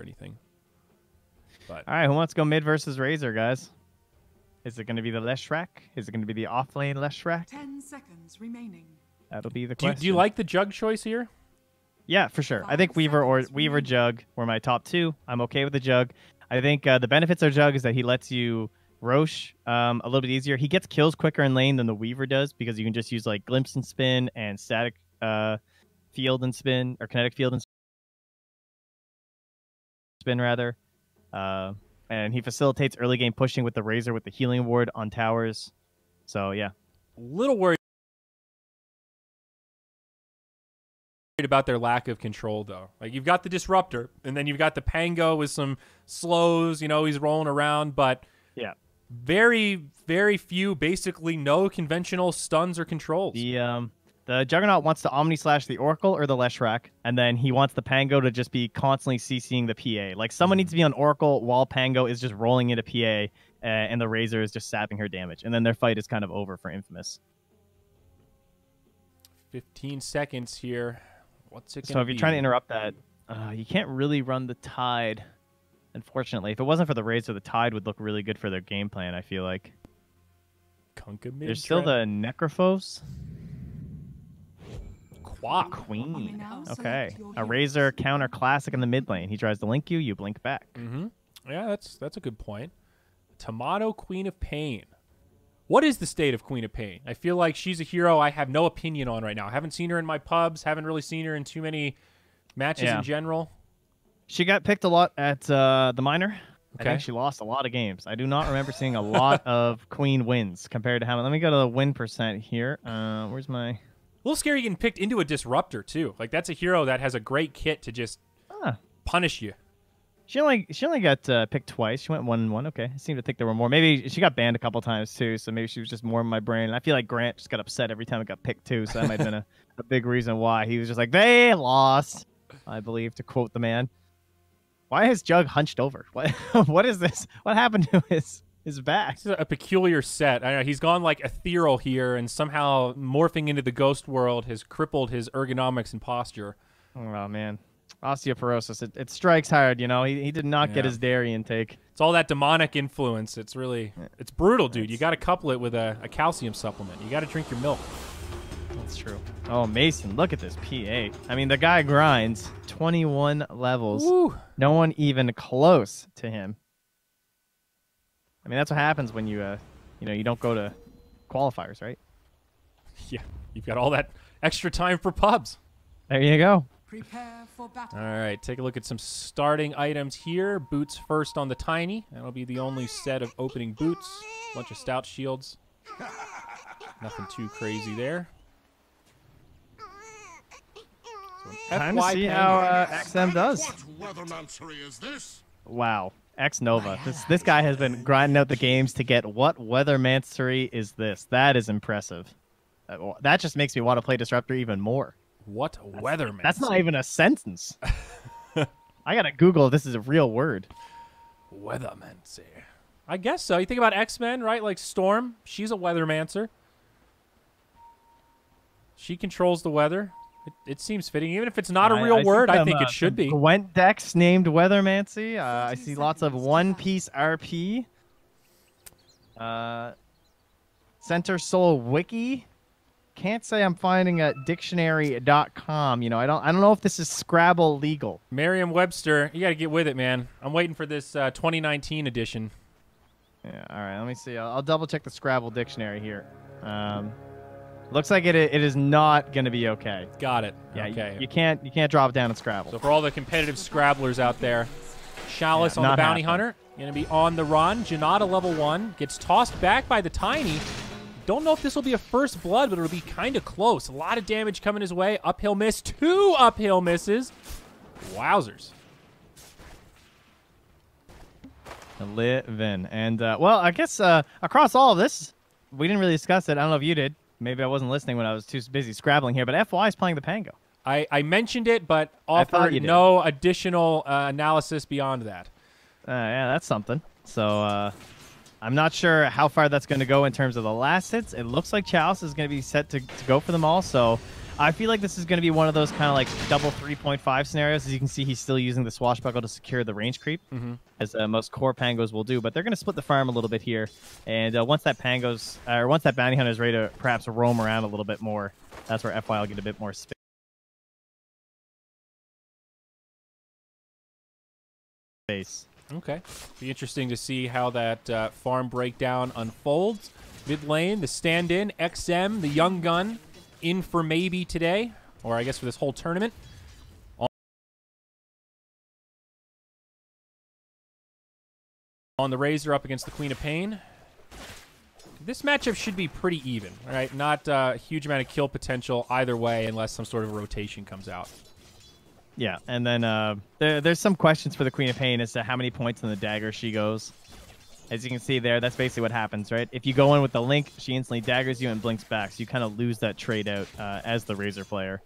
or anything. But all right, who wants to go mid versus Razor, guys? Is it going to be the Leshrac? Is it going to be the off-lane Leshrac? 10 seconds remaining. That'll be the question. Do you like the Jug choice here? Yeah, for sure. I think Weaver Jug were my top two. I'm okay with the Jug. I think the benefits of Jug is that he lets you Roche a little bit easier. He gets kills quicker in lane than the Weaver does because you can just use like Glimpse and Spin and Static Field and Spin, or Kinetic Field and Spin rather. And he facilitates early game pushing with the Razor with the healing ward on towers. So yeah, A little worried about their lack of control, though. Like, you've got the Disruptor, and then you've got the Pango with some slows. You know, he's rolling around, but yeah, very, very few, basically no conventional stuns or controls. The Juggernaut wants to Omni Slash the Oracle or the Leshrac, and then he wants the Pango to just be constantly CCing the PA. Like, someone needs to be on Oracle while Pango is just rolling into PA, and the Razor is just sapping her damage. And then their fight is kind of over for Infamous. 15 seconds here. What's it going to be? So if you're trying to interrupt that, you can't really run the Tide, unfortunately. If it wasn't for the Razor, the Tide would look really good for their game plan, I feel like. There's still the Necrophos. Queen. Okay. A Razor counter classic in the mid lane. He tries to link you, you blink back. Yeah, that's a good point. Tomato, Queen of Pain. What is the state of Queen of Pain? I feel like she's a hero I have no opinion on right now. I haven't seen her in my pubs. Haven't really seen her in too many matches in general. She got picked a lot at the minor. Okay. I think she lost a lot of games. I do not remember seeing a lot of Queen wins compared to how. Let me go to the win percent here. Where's my... A little scary getting picked into a Disruptor, too. Like, that's a hero that has a great kit to just punish you. She only got picked twice. She went 1-1. Okay, I seem to think there were more. Maybe she got banned a couple times too, so maybe she was just more in my brain. I feel like Grant just got upset every time it got picked too, so that might have been a big reason why. He was just like, they lost, I believe, to quote the man. Why is Jug hunched over? What is this? What happened to his back? It's a peculiar set. I know he's gone like ethereal here, and somehow morphing into the ghost world has crippled his ergonomics and posture. Oh man. Osteoporosis. It strikes hard, you know. He did not get his dairy intake. It's all that demonic influence. It's really, it's brutal, dude. You got to couple it with a calcium supplement. You got to drink your milk. That's true. Oh, Mason, look at this PA. I mean, the guy grinds 21 levels. Woo. No one even close to him. I mean, that's what happens when you don't go to qualifiers, right? Yeah, you've got all that extra time for pubs. There you go. Prepare for battle. All right, take a look at some starting items here. Boots first on the Tiny. That'll be the only set of opening boots. Bunch of stout shields. Nothing too crazy there. So time to see how XM does. What weathermancery is this? Wow. X Nova. This guy has been grinding out the games to get what weathermancery is this. That is impressive. That just makes me want to play Disruptor even more. What weatherman? That's not even a sentence. I gotta Google if this is a real word. Weathermancer. I guess so. You think about X-Men, right? Like Storm. She's a weathermancer. She controls the weather. It seems fitting. Even if it's not a real word, I think it should be. Gwent decks named Weathermancy. I see lots of One Piece RP. Center Soul Wiki. Can't say I'm finding a dictionary.com. You know, I don't know if this is Scrabble legal. Merriam-Webster, you got to get with it, man. I'm waiting for this 2019 edition. Yeah, all right, let me see. I'll double check the Scrabble dictionary here. Looks like it is not going to be okay. Got it. Yeah, okay. You can't drop down in Scrabble. So for all the competitive Scrabblers out there, Chalice on the Bounty Hunter, going to be on the run. Janata level 1 gets tossed back by the Tiny. Don't know if this will be a first blood, but it'll be kind of close. A lot of damage coming his way. Uphill miss. 2 uphill misses. Wowzers. Livin'. And, well, I guess across all of this, we didn't really discuss it. I don't know if you did. Maybe I wasn't listening when I was too busy scrabbling here, but FY is playing the Pango. I mentioned it, but offered no additional analysis beyond that. Yeah, that's something. So, I'm not sure how far that's going to go in terms of the last hits. It looks like Chalice is going to be set to go for them all. So I feel like this is going to be one of those kind of like double 3.5 scenarios. As you can see, he's still using the swashbuckle to secure the range creep, as most core Pangos will do. But they're going to split the farm a little bit here, and once that once that bounty hunter is ready to perhaps roam around a little bit more, that's where FY will get a bit more space. Okay. Be interesting to see how that farm breakdown unfolds. Mid lane, the stand-in, XM, the young gun, in for maybe today, or I guess for this whole tournament. On the Razor up against the Queen of Pain. This matchup should be pretty even, right? Not a huge amount of kill potential either way unless some sort of rotation comes out. Yeah, and then there's some questions for the Queen of Pain as to how many points on the dagger she goes. As you can see there, that's basically what happens, right? If you go in with the Link, she instantly daggers you and blinks back, so you kind of lose that trade out as the Razor player.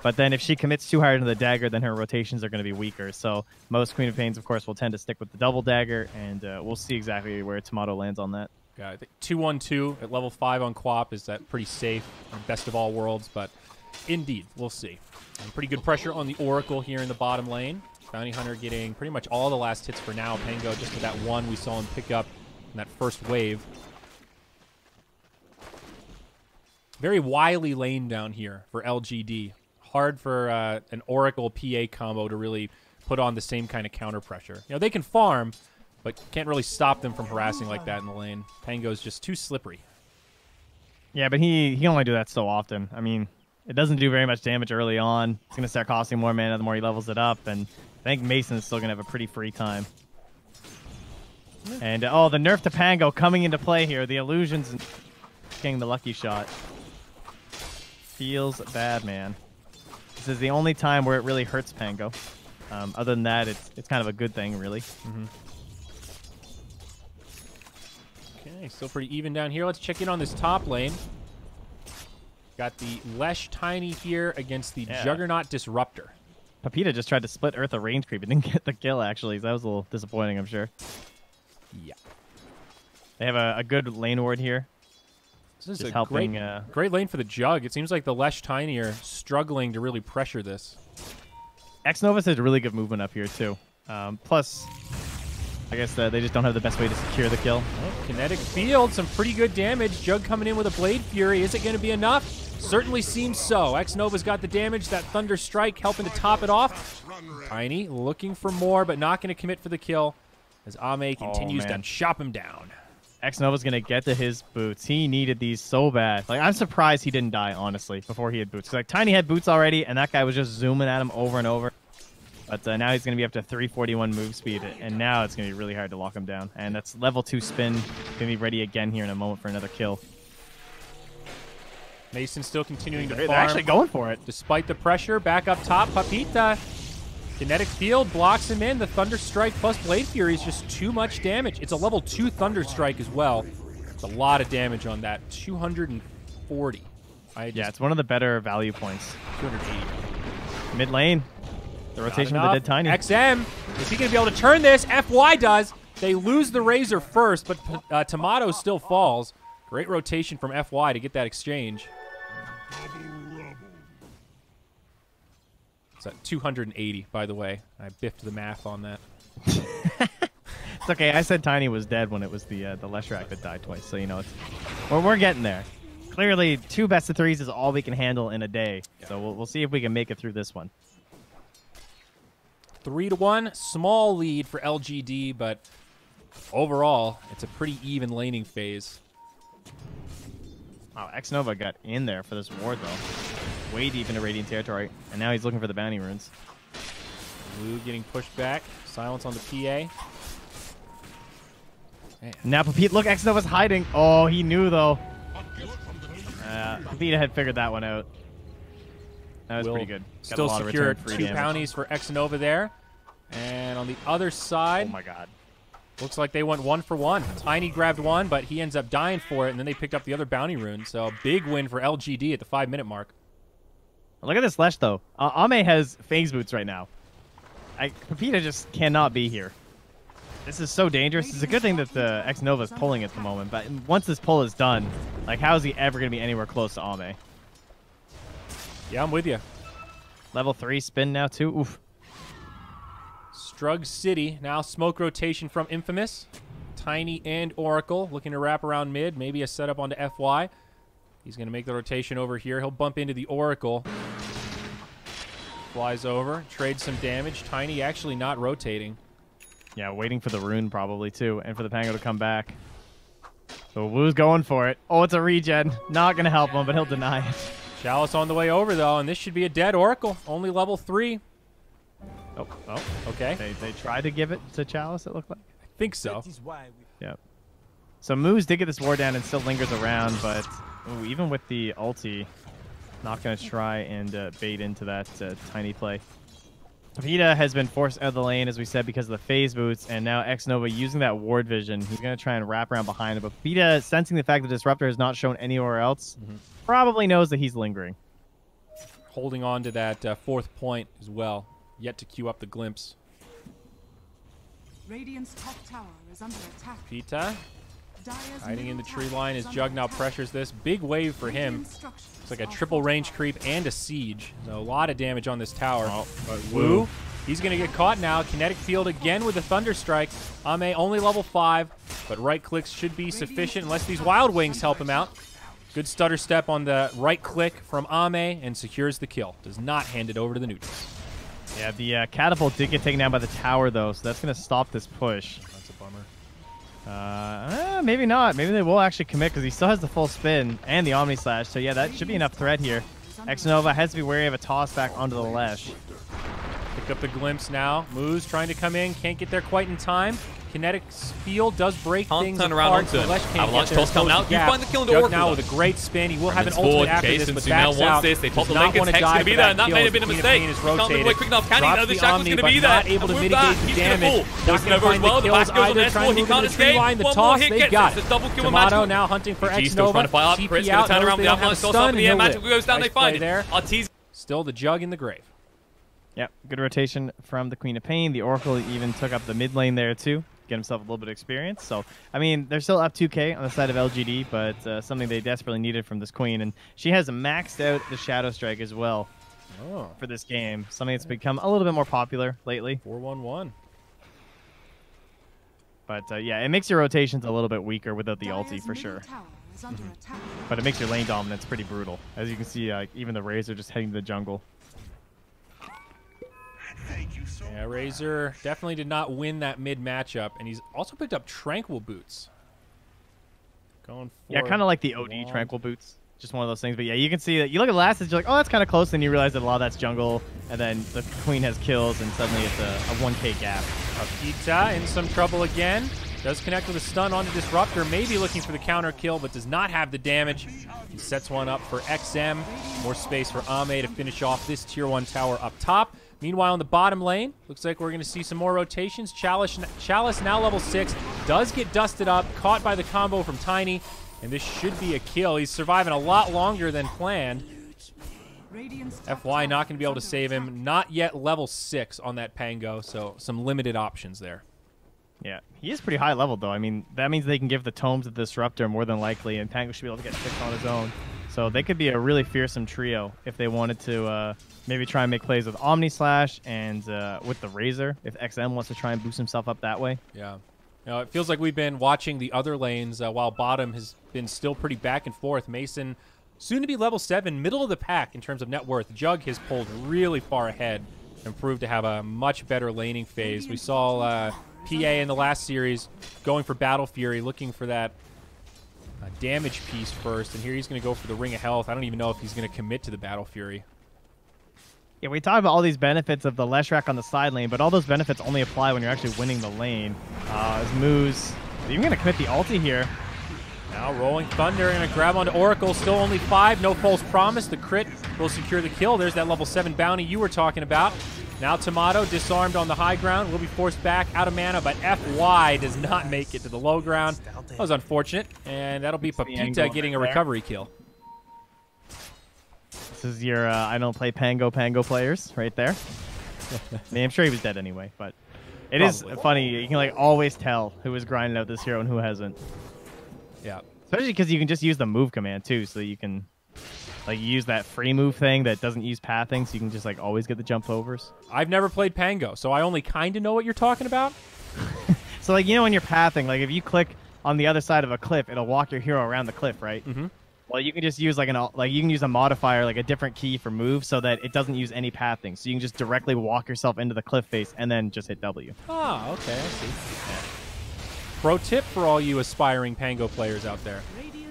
But then if she commits too hard into the dagger, then her rotations are going to be weaker. So most Queen of Pains, of course, will tend to stick with the double dagger, and we'll see exactly where Tomato lands on that. Yeah, I think 2-1-2 at level 5 on Quap is that pretty safe, best of all worlds, but indeed, we'll see. And pretty good pressure on the Oracle here in the bottom lane. Bounty Hunter getting pretty much all the last hits for now. Pango just with that one we saw him pick up in that first wave. Very wily lane down here for LGD. Hard for an Oracle PA combo to really put on the same kind of counter pressure. You know, they can farm, but can't really stop them from harassing like that in the lane. Pango's just too slippery. Yeah, but he can only do that so often. I mean, it doesn't do very much damage early on. It's going to start costing more mana the more he levels it up, and I think Mason's still going to have a pretty free time. And, oh, the nerf to Pango coming into play here. The illusions and getting the lucky shot. Feels bad, man. This is the only time where it really hurts Pango. Other than that, it's kind of a good thing, really. Okay, still pretty even down here. Let's check in on this top lane. Got the Lesh Tiny here against the Juggernaut Disruptor. Papita just tried to split Earth a range creep and didn't get the kill, actually. So that was a little disappointing, I'm sure. Yeah. They have a good lane ward here. This is just a helping, great lane for the Jug. It seems like the Lesh Tiny are struggling to really pressure this. X-Novus has really good movement up here, too. Plus, I guess they just don't have the best way to secure the kill. Oh, kinetic field, some pretty good damage. Jug coming in with a Blade Fury. Is it going to be enough? Certainly seems so. X-Nova's got the damage. That Thunder Strike helping to top it off. Tiny looking for more, but not going to commit for the kill as Ame continues to chop him down. X-Nova's going to get to his boots. He needed these so bad. Like, I'm surprised he didn't die, honestly, before he had boots. 'Cause, like, Tiny had boots already, and that guy was just zooming at him over and over. But now he's going to be up to 341 move speed, and now it's going to be really hard to lock him down. And that's level 2 spin. Going to be ready again here in a moment for another kill. Mason still continuing to farm. They're actually going for it. Despite the pressure, back up top, Papita. Kinetic Field blocks him in. The Thunder Strike plus Blade Fury is just too much damage. It's a level 2 Thunder Strike as well. It's a lot of damage on that. 240. Yeah, it's one of the better value points. 280. Mid lane. The rotation of the dead Tiny. XM, is he going to be able to turn this? FY does. They lose the Razor first, but Tomato still falls. Great rotation from FY to get that exchange. It's at 280, by the way. I biffed the math on that. It's okay. I said Tiny was dead when it was the Leshrac that died twice, so you know we're getting there. Clearly, 2 best of 3s is all we can handle in a day. Yeah. So we'll see if we can make it through this one. 3-1, small lead for LGD, but overall, it's a pretty even laning phase. Wow, X-Nova got in there for this ward, though. Way deep into Radiant territory, and now he's looking for the bounty runes. Blue getting pushed back. Silence on the PA. Man. Now Papita, look, X-Nova's hiding. Oh, he knew, though. Papita had figured that one out. That was pretty good. Got still secured 2 bounties for X-Nova there. And on the other side... Oh, my God. Looks like they went 1 for 1. Tiny grabbed one, but he ends up dying for it, and then they picked up the other bounty rune. So big win for LGD at the 5-minute mark. Look at this Lesh, though. Ame has phase boots right now. Papita just cannot be here. This is so dangerous. It's a good thing that the X-Nova is pulling at the moment, but once this pull is done, like, how is he ever going to be anywhere close to Ame? Yeah, I'm with you. Level 3 spin now, too. Oof. Strug City, now smoke rotation from Infamous. Tiny and Oracle looking to wrap around mid. Maybe a setup onto FY. He's going to make the rotation over here. He'll bump into the Oracle. Flies over, trades some damage. Tiny actually not rotating. Yeah, waiting for the rune probably, too, and for the Pango to come back. So Wu's going for it. Oh, it's a regen. Not going to help him, but he'll deny it. Chalice on the way over, though, and this should be a dead Oracle. Only level 3. Oh, okay. They tried to give it to Chalice, it looked like. I think so. Yeah. So Moose did get this ward down and still lingers around, but ooh, even with the ulti, not going to try and bait into that Tiny play. Vita has been forced out of the lane, as we said, because of the phase boots, and now X-Nova using that ward vision. He's going to try and wrap around behind him, but Vita, sensing the fact that Disruptor is not shown anywhere else, probably knows that he's lingering. Holding on to that fourth point as well. Yet to queue up the glimpse. Radiant's top tower is under attack. Vita Dire's hiding in the middle tree tower line is as under Jug now attack. pressures this. Big wave for him. It's like a triple range creep and a siege. So a lot of damage on this tower. Oh, but Wu, he's going to get caught now. Kinetic field again with a Thunder Strike. Ame only level 5, but right clicks should be sufficient unless these Wild Wings help him out. Good stutter step on the right click from Ame and secures the kill. Does not hand it over to the neutrals. Yeah, the catapult did get taken down by the tower, though, so that's going to stop this push. That's a bummer. Maybe not. Maybe they will actually commit because he still has the full spin and the Omni Slash. So, yeah, that should be enough threat here. X-Nova has to be wary of a toss back onto the Lesh. Pick up the glimpse now. Moose trying to come in. Can't get there quite in time. Kinetic field does break things turn around apart. onto him. Lesh can't Avalanche get there. toss coming Close out. the You gap. find the kill into Jug Oracle, now though. with a great spin. He will have an Remnant's ultimate forward, after Jason, this, but Sumail backs wants out. this. They pop Does the not link, and want to Tech's die going to be for there, that and that kill may as have been a Queen of mistake. Pain is He's coming rotated. away quick enough. Can he? Drops No, the the Shackle's Omni, going to but be there. not able to And with mitigate that, the he's going to damage. fall. Does Knocking over as find well. the The kills back goes on either. S4. Trying to He move can't to the tree escape. line. The One more toss, hit they gets got it. it. It's a double kill with Tomato Magic. now hunting for GG still X-Nova. trying to fire up. TP Chris out, going to turn knows around they the don't have Avalanche. Toss stun, up in the air. and he'll Magic live. goes down. Nice They find play there. it. Arteezy. Still the Jug in the grave. Yep, good rotation from the Queen of Pain. The Oracle even took up the mid lane there, too. Get himself a little bit of experience. So, I mean, they're still up 2k on the side of LGD, but something they desperately needed from this Queen. And she has maxed out the Shadow Strike as well for this game. Something that's become a little bit more popular lately. 4-1-1. But, yeah, it makes your rotations a little bit weaker without the ulti, Dire's for middle sure. tower is under attack. But it makes your lane dominance pretty brutal. As you can see, even the Razor just heading to the jungle. Yeah, Razor definitely did not win that mid matchup, and he's also picked up Tranquil Boots. Going for Yeah, kind of like the OD Tranquil Boots. Just one of those things. But yeah, you can see that. You look at last, you're like, oh, that's kind of close. Then you realize that a lot of that's jungle, and then the Queen has kills, and suddenly it's a 1k gap. Akita in some trouble again. Does connect with a stun onto Disruptor, maybe looking for the counter kill, but does not have the damage. He sets one up for XM. More space for Ame to finish off this tier 1 tower up top. Meanwhile, in the bottom lane, looks like we're going to see some more rotations. Chalice now level 6, does get dusted up, caught by the combo from Tiny, and this should be a kill. He's surviving a lot longer than planned. Radiant's top FY not tower going to be able to is under save attack. him. Not yet level 6 on that Pango, so some limited options there. Yeah, he is pretty high level, though. I mean, that means they can give the tomes to the Disruptor more than likely, and Pango should be able to get 6 on his own. So they could be a really fearsome trio if they wanted to maybe try and make plays with Omni Slash and with the Razor, if XM wants to try and boost himself up that way. Yeah. You know, it feels like we've been watching the other lanes while bottom has been still pretty back and forth. Mason, soon to be level 7, middle of the pack in terms of net worth. Jug has pulled really far ahead and proved to have a much better laning phase. We saw PA in the last series going for Battle Fury, looking for that damage piece first, and here he's going to go for the Ring of Health. I don't even know if he's going to commit to the Battle Fury. Yeah, we talk about all these benefits of the Leshrac on the side lane, but all those benefits only apply when you're actually winning the lane. As Moose, even going to commit the ulti here. Now Rolling Thunder going to grab onto Oracle. Still only 5. No false promise. The crit will secure the kill. There's that level 7 bounty you were talking about. Now Tomato disarmed on the high ground. Will be forced back out of mana, but FY does not make it to the low ground. That was unfortunate. And that'll be Papita getting a recovery kill. This is your I don't play Pango players right there. I mean, I'm sure he was dead anyway, but it is funny. You can like always tell who is grinding out this hero and who hasn't. Yeah. Especially because you can just use the move command too, so you can Like you use that free move thing that doesn't use pathing, so you can just like always get the jump overs. I've never played Pango, so I only kind of know what you're talking about. So like, you know, when you're pathing, like if you click on the other side of a cliff, it'll walk your hero around the cliff, right? Mm-hmm. Well, you can just use like you can use a modifier, like a different key for move, so that it doesn't use any pathing. So you can just directly walk yourself into the cliff face and then just hit W. Oh, okay, I see. Pro tip for all you aspiring Pango players out there.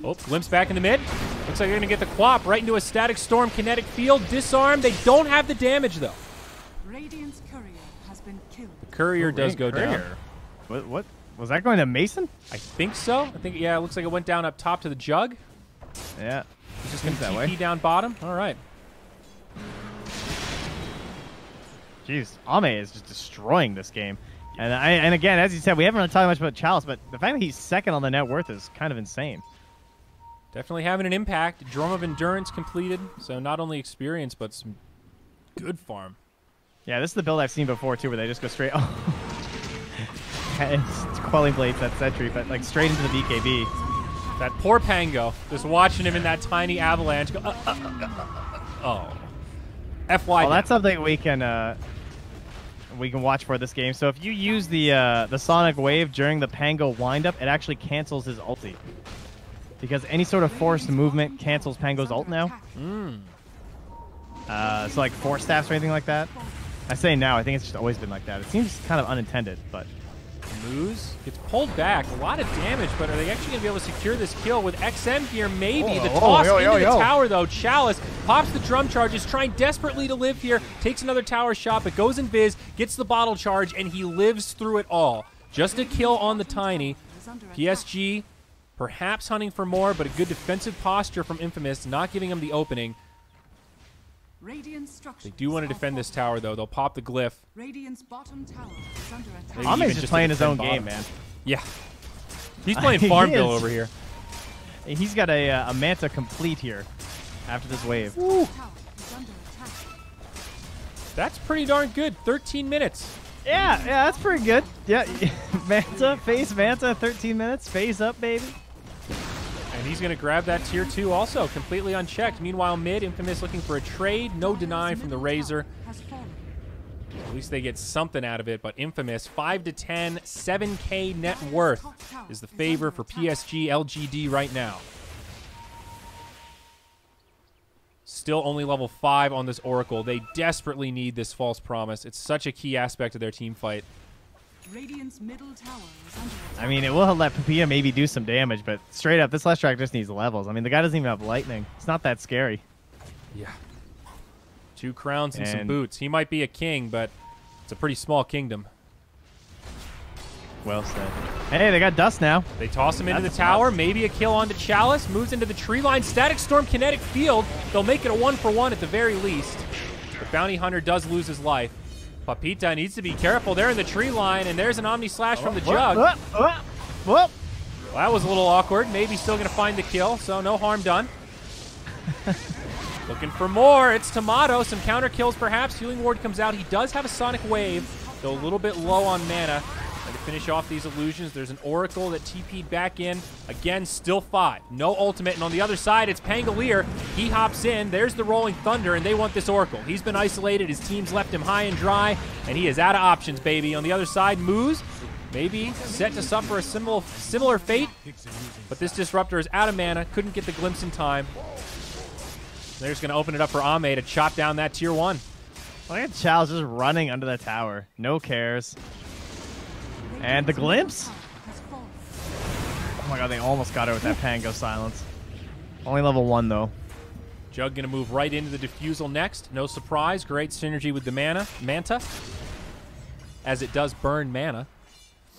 Oh, glimpse back in the mid. Looks like they're going to get the quap right into a static storm kinetic field. Disarm. They don't have the damage, though. Radiant's courier has been killed. The courier does go down. What? Was that going to Mason? I think so. I think, yeah, it looks like it went down up top to the jug. Yeah. He's just going to TP down bottom. All right. Jeez, Ame is just destroying this game. And again, as you said, we haven't really talked much about Chalice, but the fact that he's second on the net worth is kind of insane. Definitely having an impact. Drum of Endurance completed. So not only experience, but some good farm. Yeah, this is the build I've seen before, too, where they just go straight... Oh. It's Quelling Blades, that Sentry, but like straight into the BKB. That poor Pango, just watching him in that tiny avalanche go, oh. FY. Well, that's something we can watch for this game. So if you use the Sonic Wave during the Pango windup, it actually cancels his ulti. Because any sort of forced movement cancels Pango's ult now. So like Force Staffs or anything like that. I say now, I think it's just always been like that. It seems kind of unintended, but... Moose gets pulled back. A lot of damage, but are they actually going to be able to secure this kill with XM here? Maybe. The toss into the tower, though. Chalice pops the drum charge, is trying desperately to live here, takes another tower shot, but goes in Viz, gets the bottle charge, and he lives through it all. Just a kill on the Tiny. PSG perhaps hunting for more, but a good defensive posture from Infamous, not giving him the opening. They do want to defend this tower, though. They'll pop the glyph. Radiant's bottom tower is under attack. Ame's just playing his own game, man. Yeah. He's playing Farmville over here. He's got a Manta complete here after this wave. That's pretty darn good. 13 minutes. Yeah, that's pretty good. Yeah, Manta, phase Manta, 13 minutes. Phase up, baby. And he's going to grab that tier 2 also, completely unchecked. Meanwhile, mid, Infamous looking for a trade. No deny from the Razor. At least they get something out of it, but Infamous, 5 to 10, 7K net worth is the favor for PSG.LGD right now. Still only level 5 on this Oracle. They desperately need this false promise. It's such a key aspect of their team fight. Radiant's middle tower is under attack. I mean, it will let Papilla maybe do some damage, but straight up, this last track just needs levels. I mean, the guy doesn't even have lightning. It's not that scary. Yeah. 2 crowns and some boots. He might be a king, but it's a pretty small kingdom. Well said. Hey, they got dust now. They toss him into the tower. Maybe a kill onto Chalice. Moves into the tree line. Static Storm kinetic field. They'll make it a 1-for-1 at the very least. The Bounty Hunter does lose his life. Papita needs to be careful. They're in the tree line, and there's an Omni Slash from the jug. Well, that was a little awkward. Maybe still going to find the kill, so no harm done. Looking for more. It's Tomato. Some counter kills, perhaps. Healing Ward comes out. He does have a Sonic Wave, though a little bit low on mana. And to finish off these illusions, there's an Oracle that TP'd back in. Again, still 5. No ultimate. And on the other side, it's Pangolier. He hops in. There's the Rolling Thunder, and they want this Oracle. He's been isolated. His team's left him high and dry, and he is out of options, baby. On the other side, Moose, maybe set to suffer a similar fate. But this Disruptor is out of mana. Couldn't get the glimpse in time. They're just going to open it up for Ame to chop down that tier 1. Look at Chalice just running under the tower. No cares. And the glimpse? Oh my god, they almost got it with that Pango silence. Only level 1, though. Jug going to move right into the Diffusal next. No surprise. Great synergy with the Manta. As it does burn mana.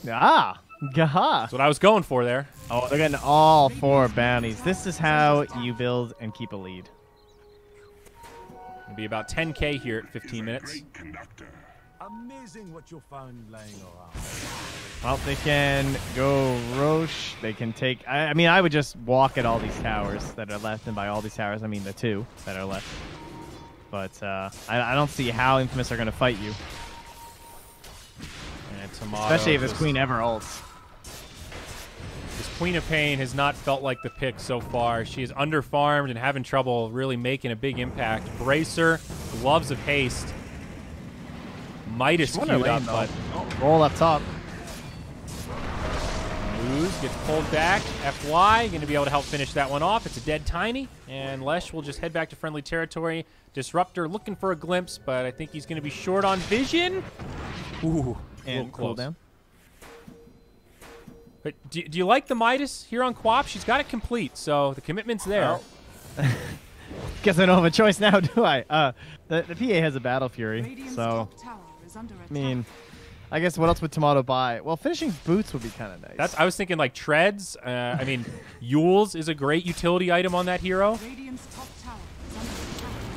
Ah! Gaha! That's what I was going for there. Oh, they're getting all 4 bounties. This is how you build and keep a lead. It'll be about 10K here at 15 minutes. Amazing what you found laying around. Well, they can go Roche. They can take... I mean, I would just walk at all these towers that are left, and by all these towers, I mean the 2 that are left. But I don't see how Infamous are going to fight you. And Tomato, especially if this Queen ever ults. This Queen of Pain has not felt like the pick so far. She is underfarmed and having trouble really making a big impact. Bracer, Gloves of Haste. Midas queued up, but... Roll up top. Lose, gets pulled back. FY, going to be able to help finish that one off. It's a dead Tiny, and Lesh will just head back to friendly territory. Disruptor looking for a glimpse, but I think he's going to be short on vision. Ooh, and cooldown. But do you like the Midas here on Quap? She's got it complete, so the commitment's there. Well, guess I don't have a choice now, do I? The PA has a Battle Fury, so I mean, I guess what else would Tomato buy? Well, finishing boots would be kind of nice. I was thinking like treads. I mean, Yules is a great utility item on that hero.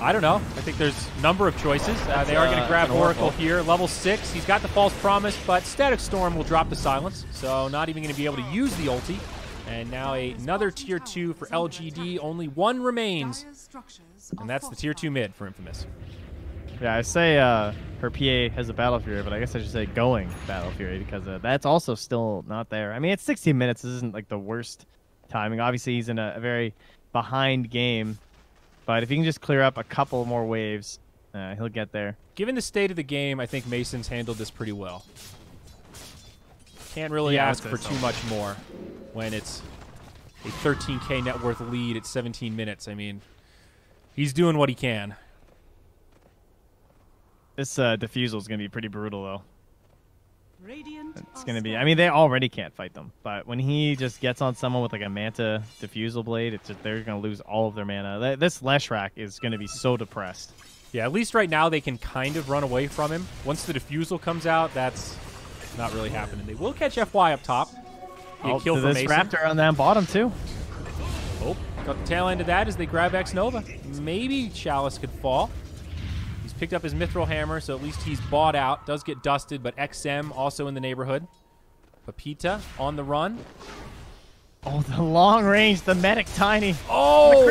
I don't know. I think there's a number of choices. They are going to grab Oracle here. Level 6. He's got the False Promise, but Static Storm will drop the silence, so not even going to be able to use the ulti. And now another Tier 2 for LGD. Only one remains, and that's the Tier 2 mid for Infamous. Yeah, I say her PA has a Battle Fury, but I guess I should say going Battle Fury because that's also still not there. I mean, it's 16 minutes. This isn't like the worst timing. Obviously, he's in a very behind game. But if he can just clear up a couple more waves, he'll get there. Given the state of the game, I think Mason's handled this pretty well. Can't really ask for too much more when it's a 13K net worth lead at 17 minutes. I mean, he's doing what he can. This defusal is going to be pretty brutal, though. It's going to be... I mean, they already can't fight them. But when he just gets on someone with like a Manta defusal blade, it's just, they're going to lose all of their mana. This Leshrac is going to be so depressed. Yeah, at least right now they can kind of run away from him. Once the defusal comes out, that's not really happening. They will catch FY up top. Kill for this Mason. Raptor on that bottom, too. Oh, got the tail end of that as they grab X-Nova. Maybe Chalice could fall. Picked up his Mithril Hammer, so at least he's bought out. Does get dusted, but XM also in the neighborhood. Papita on the run. Oh, the long range, the medic Tiny. Oh,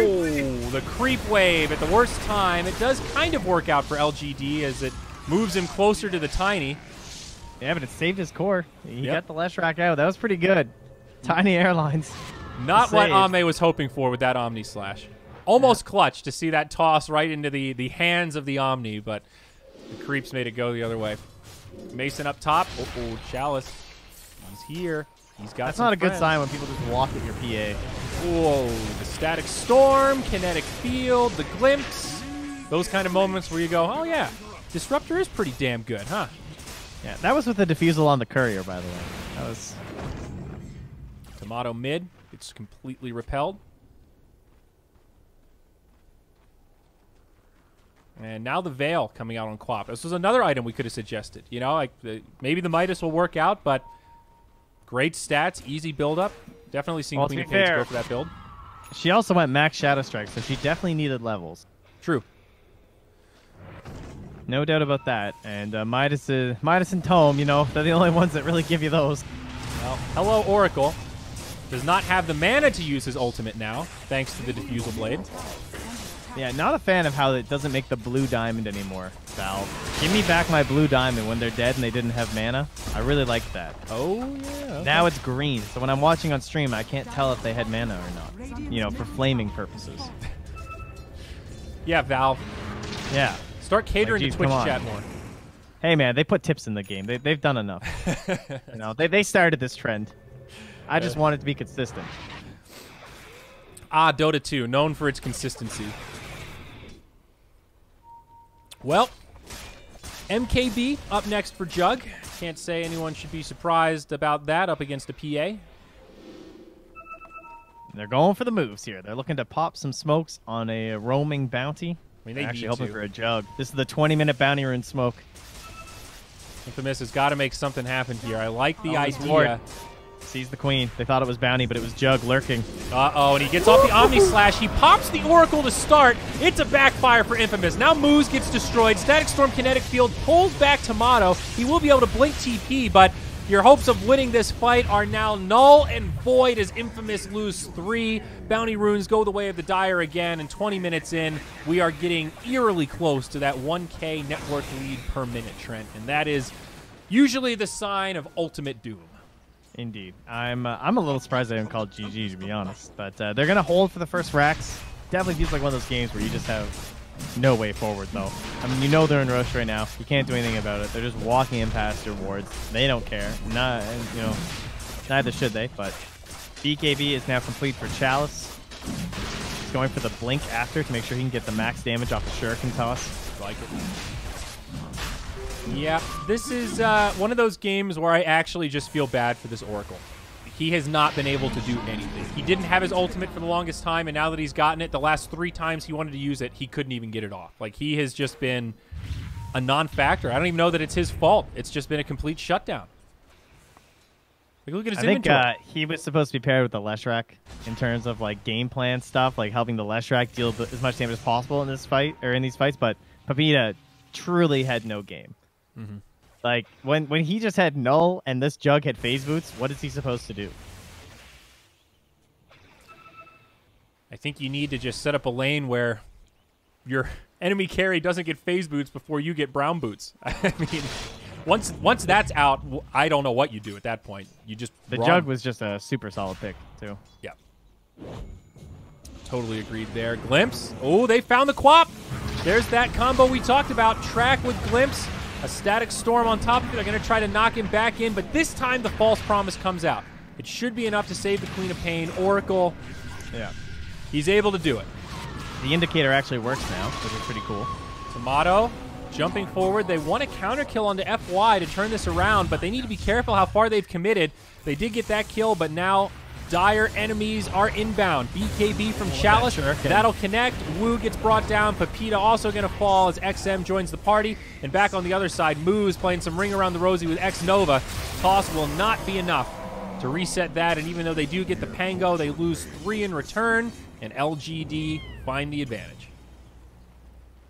the creep wave at the worst time. It does kind of work out for LGD as it moves him closer to the Tiny. Yeah, but it saved his core. He got the Leshrac out. That was pretty good. Tiny Airlines. Not what Ame was hoping for with that Omni Slash. Almost clutch to see that toss right into the hands of the Omni, but the creeps made it go the other way. Mason up top. Oh, Chalice. He's here. He's got. That's not a good sign when people just walk at your PA. Whoa, the Static Storm, Kinetic Field, the Glimpse. Those kind of moments where you go, oh yeah, Disruptor is pretty damn good, huh? Yeah, that was with the defusal on the Courier, by the way. That was... Tomato mid. It's completely repelled. And now the Veil coming out on Quap. This was another item we could have suggested. You know, like maybe the Midas will work out, but great stats, easy build-up. Definitely seen Queen of Pains go for that build. She also went max Shadow Strike, so she definitely needed levels. True. No doubt about that. And Midas and Tome, you know, they're the only ones that really give you those. Well, hello, Oracle. Does not have the mana to use his ultimate now, thanks to the Diffusal Blade. Yeah, not a fan of how it doesn't make the blue diamond anymore, Valve. Give me back my blue diamond when they're dead and they didn't have mana. I really like that. Oh, yeah. Okay. Now it's green, so when I'm watching on stream, I can't tell if they had mana or not. You know, for flaming purposes. Yeah, Valve. Yeah. Start catering to Twitch chat more. Hey, man, they put tips in the game. They've done enough. You know, they started this trend. I just want it to be consistent. Ah, Dota 2, known for its consistency. Well, MKB up next for Jug. Can't say anyone should be surprised about that up against a PA. They're going for the moves here. They're looking to pop some smokes on a roaming bounty. I mean, they're actually hoping for a Jug. This is the 20-minute bounty rune smoke. Infamous has got to make something happen here. I like the idea. Sees the queen. They thought it was bounty, but it was Jug lurking. Uh-oh, and he gets off the Omni Slash. He pops the Oracle to start. It's a backfire for Infamous. Now Moose gets destroyed. Static Storm Kinetic Field pulls back Tomato. He will be able to blink TP, but your hopes of winning this fight are now null and void as Infamous lose 3. Bounty runes go the way of the Dire again, and 20 minutes in, we are getting eerily close to that 1K network lead per minute, Trent, and that is usually the sign of ultimate doom. Indeed. I'm a little surprised they haven't called GG, to be honest. But they're going to hold for the first racks. Definitely feels like one of those games where you just have no way forward, though. I mean, you know they're in rush right now. You can't do anything about it. They're just walking in past your wards. They don't care. Not, you know, neither should they. But BKB is now complete for Chalice. He's going for the blink after to make sure he can get the max damage off the Shuriken toss. Like it. Yeah, this is one of those games where I actually just feel bad for this Oracle. He has not been able to do anything. He didn't have his ultimate for the longest time, and now that he's gotten it, the last 3 times he wanted to use it, he couldn't even get it off. Like, he has just been a non-factor. I don't even know that it's his fault. It's just been a complete shutdown. Like, look at his inventory. I think he was supposed to be paired with the Leshrac in terms of like game plan stuff, like helping the Leshrac deal as much damage as possible in this fight or in these fights. But Pepita truly had no game. Mm-hmm. Like when he just had null and this Jug had phase boots, what is he supposed to do? I think you need to just set up a lane where your enemy carry doesn't get phase boots before you get brown boots. I mean, once that's out, I don't know what you do at that point. You just run. Jug was just a super solid pick too. Yeah. Totally agreed there. Glimpse. Oh, they found the Quap. There's that combo we talked about. Track with Glimpse. A static storm on top of it. They're going to try to knock him back in, but this time the false promise comes out. It should be enough to save the Queen of Pain. Oracle. Yeah. He's able to do it. The indicator actually works now, which is pretty cool. Tomato jumping forward. They want a counter kill onto FY to turn this around, but they need to be careful how far they've committed. They did get that kill, but now dire enemies are inbound. BKB from Chalice. That'll connect. Wu gets brought down. Pepita also going to fall as XM joins the party. And back on the other side, Moo's playing some Ring Around the Rosie with X Nova. Toss will not be enough to reset that. And even though they do get the Pango, they lose 3 in return. And LGD find the advantage.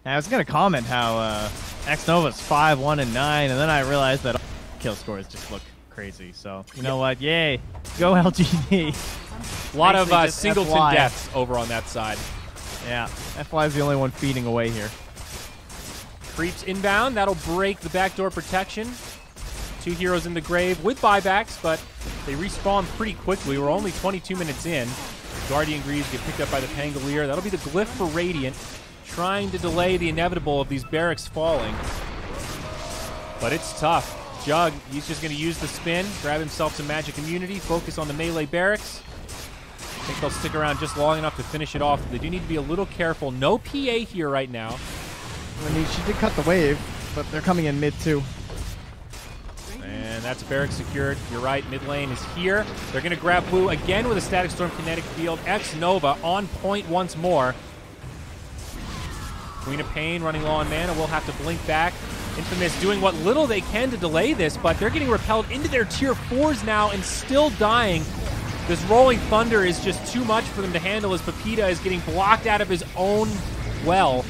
I was going to comment how X Nova's 5-1 and 9, and then I realized that kill scores just look crazy. So, you know what? Yay. Go LGD. A lot of singleton deaths over on that side. Yeah. FY is the only one feeding away here. Creeps inbound. That'll break the backdoor protection. 2 heroes in the grave with buybacks, but they respawn pretty quickly. We're only 22 minutes in. Guardian Greaves get picked up by the Pangolier. That'll be the glyph for Radiant, trying to delay the inevitable of these barracks falling. But it's tough. Jug, he's just going to use the spin, grab himself some magic immunity, focus on the melee barracks. I think they'll stick around just long enough to finish it off. They do need to be a little careful. No PA here right now. I mean, she did cut the wave, but they're coming in mid too. And that's a barrack secured. You're right, mid lane is here. They're going to grab Wu again with a Static Storm Kinetic Field. X Nova on point once more. Queen of Pain running low on mana. Will have to blink back. Infamous doing what little they can to delay this, but they're getting repelled into their tier 4s now and still dying. This Rolling Thunder is just too much for them to handle as Pepita is getting blocked out of his own well.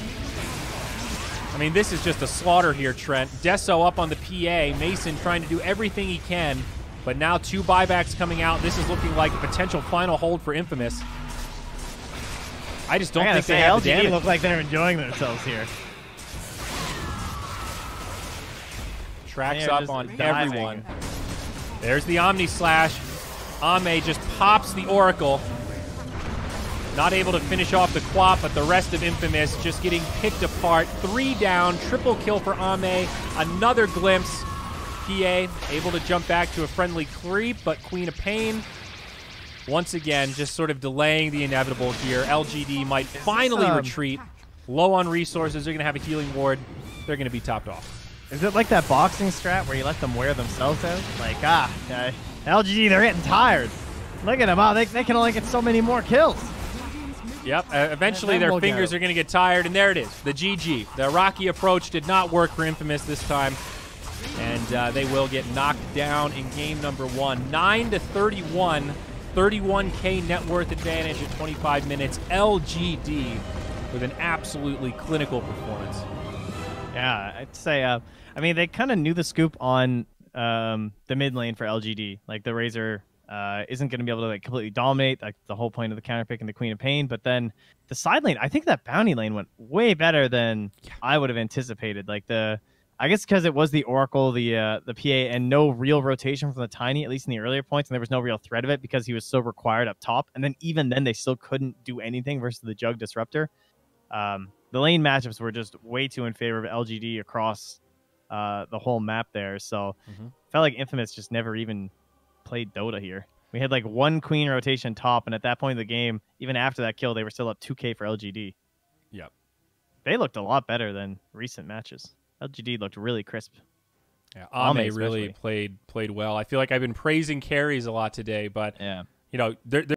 I mean, this is just a slaughter here, Trent. Deso up on the PA. Mason trying to do everything he can, but now 2 buybacks coming out. This is looking like a potential final hold for Infamous. I just don't think they have the damage. LGD look like they're enjoying themselves here. Tracks up on everyone. There's the Omni Slash. Ame just pops the Oracle. Not able to finish off the Quap, but the rest of Infamous just getting picked apart. 3 down, triple kill for Ame. Another glimpse. PA able to jump back to a friendly creep, but Queen of Pain once again just sort of delaying the inevitable here. LGD might finally retreat. Low on resources. They're going to have a healing ward. They're going to be topped off. Is it like that boxing strat where you let them wear themselves out? Like, LGD, they're getting tired. Look at them. Oh, they can only get so many more kills. Yep. Eventually, their fingers are going to get tired, and there it is. The GG. The Rocky approach did not work for Infamous this time, and they will get knocked down in game number 1. 9-31, 31K net worth advantage at 25 minutes. LGD with an absolutely clinical performance. Yeah, I'd say. I mean, they kind of knew the scoop on the mid lane for LGD. Like the Razor isn't going to be able to like completely dominate, like the whole point of the counter pick and the Queen of Pain. But then the side lane, I think that bounty lane went way better than I would have anticipated. Like I guess because it was the Oracle, the PA, and no real rotation from the Tiny, at least in the earlier points, and there was no real threat of it because he was so required up top. And then even then, they still couldn't do anything versus the Jug Disruptor. The lane matchups were just way too in favor of LGD across the whole map there. So felt like Infamous just never even played Dota here. We had like one Queen rotation top, and at that point in the game, even after that kill, they were still up 2K for LGD. Yep. They looked a lot better than recent matches. LGD looked really crisp. Yeah, Ame really played well. I feel like I've been praising carries a lot today, but yeah, you know, they're